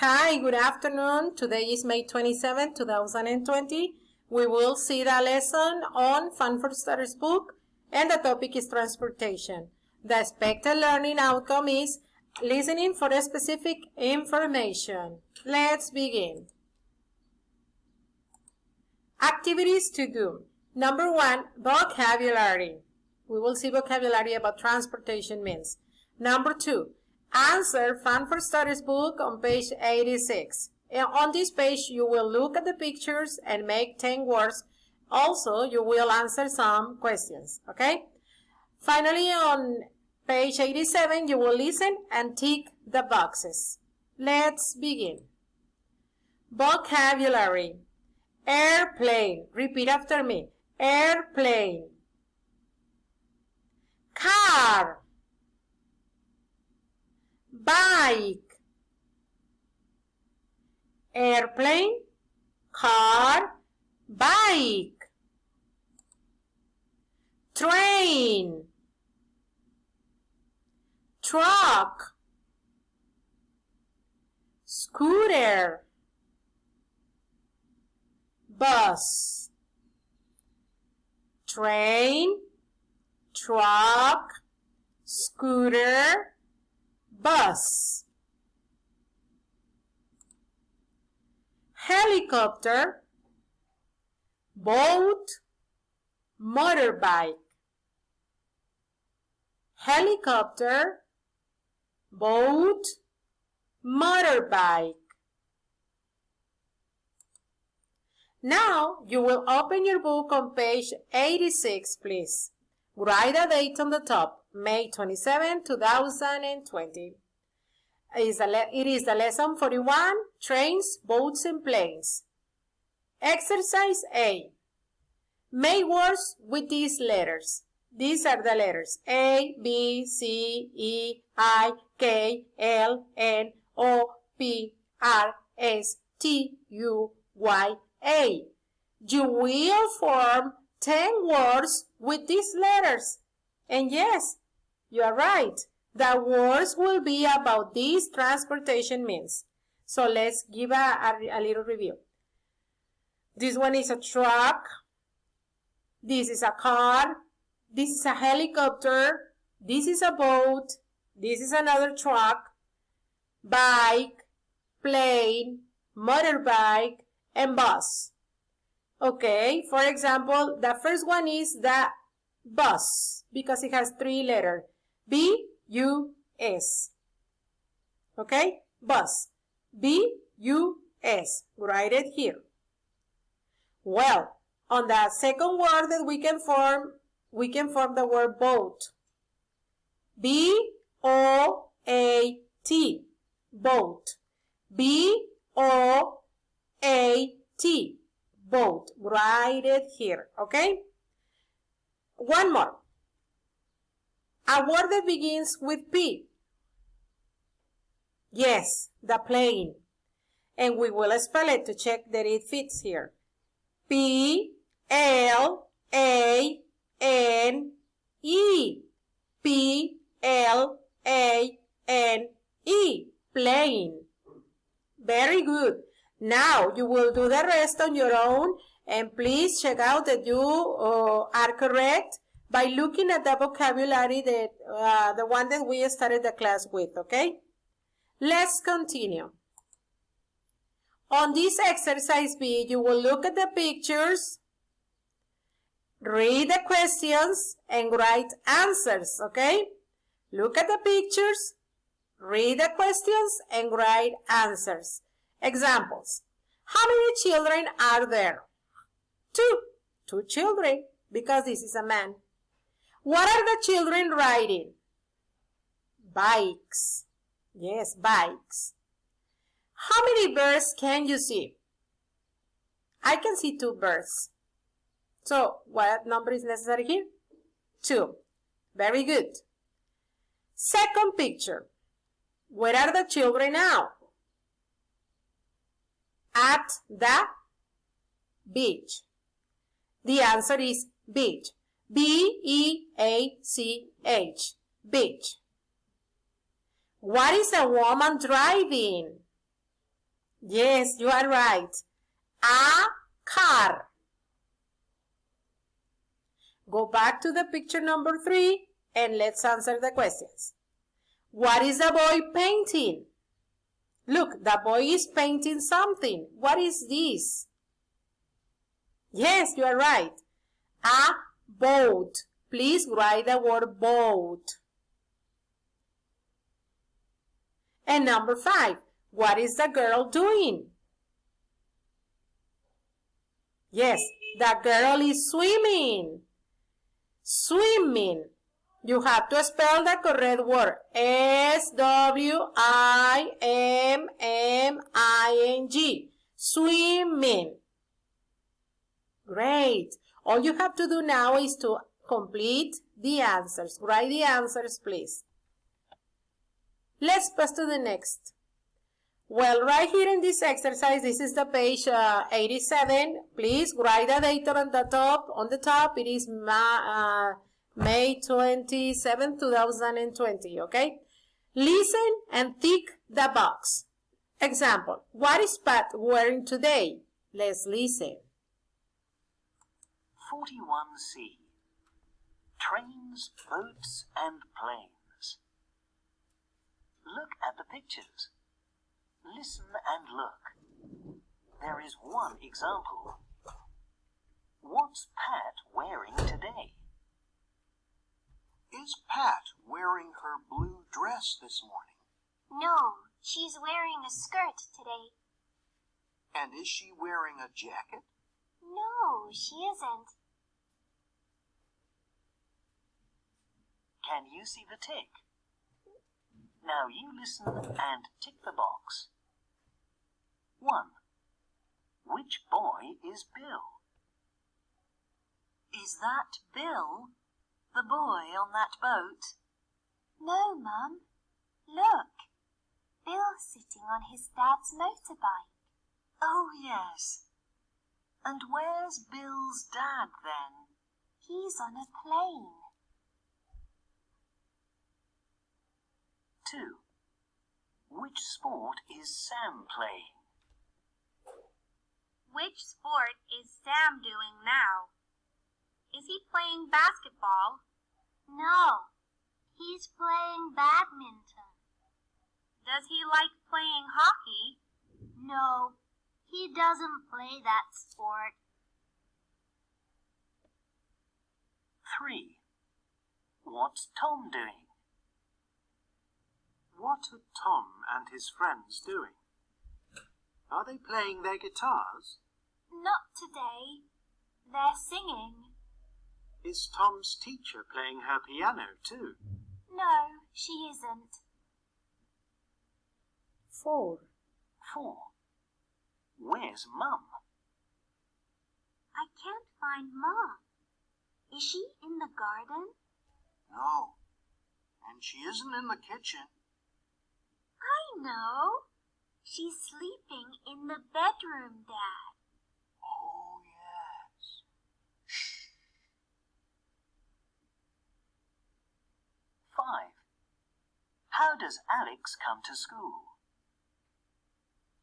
Hi, good afternoon. Today is May 27, 2020. We will see the lesson on Fun for Starters book, and the topic is transportation. The expected learning outcome is listening for specific information. Let's begin. Activities to do. Number 1, vocabulary. We will see vocabulary about transportation means. Number 2, answer Fun for Starters book on page 86. And on this page, you will look at the pictures and make 10 words. Also, you will answer some questions, okay? Finally, on page 87, you will listen and tick the boxes. Let's begin. Vocabulary. Airplane. Repeat after me. Airplane. Car. Bike. Airplane, car, bike. Train. Truck. Scooter. Bus. Train, truck, scooter, bus. Helicopter, boat, motorbike. Helicopter, boat, motorbike. Now you will open your book on page 86, please. Write the date on the top, May 27, 2020. It is the lesson 41, trains, boats, and planes. Exercise A. Make words with these letters. These are the letters A, B, C, E, I, K, L, N, O, P, R, S, T, U, Y, A. You will form 10 words with these letters. And yes, you are right. The words will be about these transportation means. So let's give a little review. This one is a truck. This is a car. This is a helicopter. This is a boat. This is another truck. Bike, plane, motorbike, and bus. Okay, for example, the first one is the bus because it has 3 letters. B-U-S. Okay, bus. B-U-S. Write it here. Well, on the second word that we can form the word boat. B-O-A-T. Boat. B-O-A-T. Boat. Write it here, okay? One more. A word that begins with P. Yes, the plane. And we will spell it to check that it fits here. P-L-A-N-E. P-L-A-N-E. Plane. Very good. Now you will do the rest on your own, and please check out that you are correct by looking at the vocabulary that the one that we started the class with, okay? Let's continue. On this exercise B, you will look at the pictures, read the questions, and write answers, okay? Look at the pictures, read the questions, and write answers. Examples. How many children are there? 2. 2 children, because this is a man. What are the children riding? Bikes. Yes, bikes. How many birds can you see? I can see 2 birds. So, what number is necessary here? 2. Very good. Second picture. Where are the children now? At the beach. The answer is beach. Yes, you are right. A car. Go back to the picture number 3 and let's answer the questions. What is the boy painting? Look, the boy is painting something. What is this? Yes, you are right. A boat. Please write the word boat. And number 5, what is the girl doing? Yes, the girl is swimming. Swimming. You have to spell the correct word. S-W-I-M-M-I-N-G. Swimming. Great. All you have to do now is to complete the answers. Write the answers, please. Let's pass to the next. Well, right here in this exercise, this is the page 87. Please write the date on the top. On the top, it is May 27, 2020, okay? Listen and tick the box. Example, what is Pat wearing today? Let's listen. 41C. Trains, boats, and planes. Look at the pictures. Listen and look. There is one example. What's Pat wearing today? Is Pat wearing her blue dress this morning? No, she's wearing a skirt today. And is she wearing a jacket? No, she isn't. Can you see the tick? Now you listen and tick the box. 1. Which boy is Bill? Is that Bill, the boy on that boat? No, Mum. Look, Bill's sitting on his dad's motorbike. Oh, yes. And where's Bill's dad then? He's on a plane. 2. Which sport is Sam playing? Which sport is Sam doing now? Is he playing basketball? No, he's playing badminton. Does he like playing hockey? No, he doesn't play that sport. 3. What's Tom doing? What are Tom and his friends doing? Are they playing their guitars? Not today. They're singing. Is Tom's teacher playing her piano too? No, she isn't. 4. 4. Where's Mum? I can't find Mom. Is she in the garden? No. And she isn't in the kitchen. I know. She's sleeping in the bedroom, Dad. Oh, yes. Shh. 5. How does Alex come to school?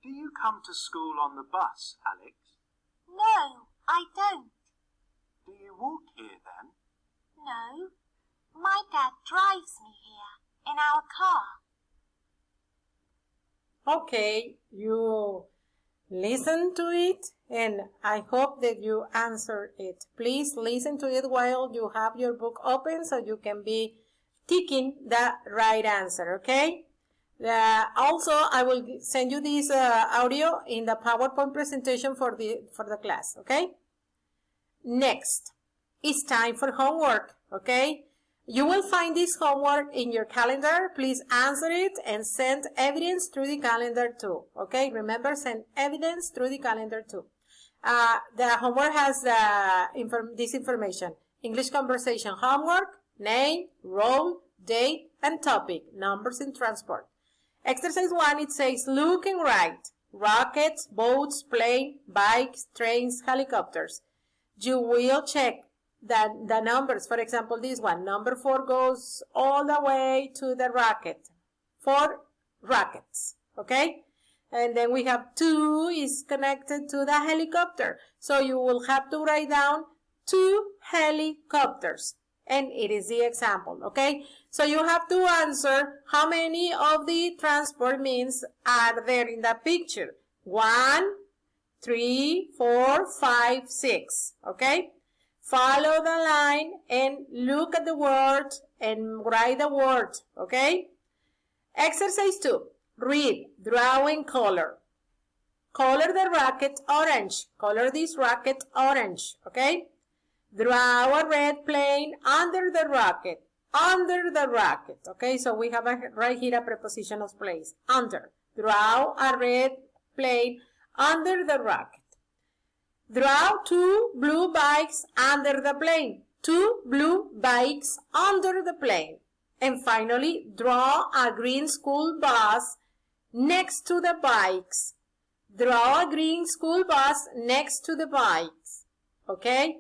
Do you come to school on the bus, Alex? No, I don't. Do you walk here then? No. My dad drives me here in our car. Okay, you listen to it and I hope that you answer it. Please listen to it while you have your book open so you can be ticking the right answer, okay? Also, I will send you this audio in the PowerPoint presentation for the class, okay? Next, it's time for homework, okay? You will find this homework in your calendar. Please answer it and send evidence through the calendar too, okay? Remember, send evidence through the calendar too. The homework has this information. English conversation homework, name, role, date, and topic, numbers in transport. Exercise 1, it says look and write. Rockets, boats, plane, bikes, trains, helicopters. You will check the numbers. For example, this one, number 4 goes all the way to the rocket. 4 rockets, okay? And then we have 2 is connected to the helicopter. So you will have to write down 2 helicopters. And it is the example, okay? So you have to answer how many of the transport means are there in the picture. 1, 3, 4, 5, 6, okay? Follow the line and look at the word and write the word, okay? Exercise 2. Read, draw, and color. Color the rocket orange. Color this rocket orange, okay? Draw a red plane under the rocket. Under the rocket, okay? So we have right here a preposition of place. Under. Draw a red plane under the rocket. Draw 2 blue bikes under the plane. 2 blue bikes under the plane. And finally, draw a green school bus next to the bikes. Draw a green school bus next to the bikes. Okay?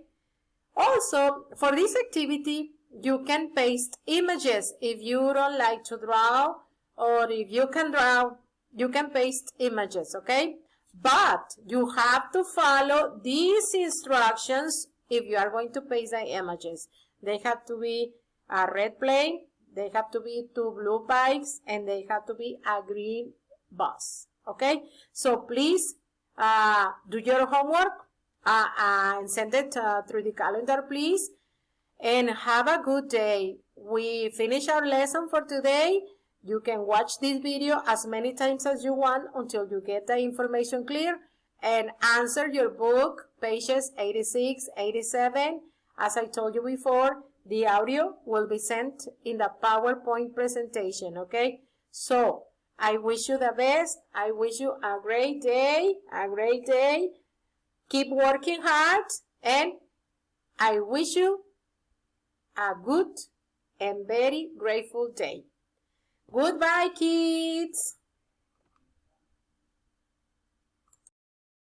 Also, for this activity, you can paste images. If you don't like to draw, or if you can draw, you can paste images, okay? But you have to follow these instructions if you are going to paste the images. They have to be a red plane, they have to be 2 blue bikes, and they have to be a green bus, okay? So please do your homework and send it through the calendar, please. And have a good day. We finish our lesson for today. You can watch this video as many times as you want until you get the information clear and answer your book, pages 86, 87. As I told you before, the audio will be sent in the PowerPoint presentation, okay? So, I wish you the best. I wish you a great day, Keep working hard, and I wish you a good and very grateful day. Goodbye, kids.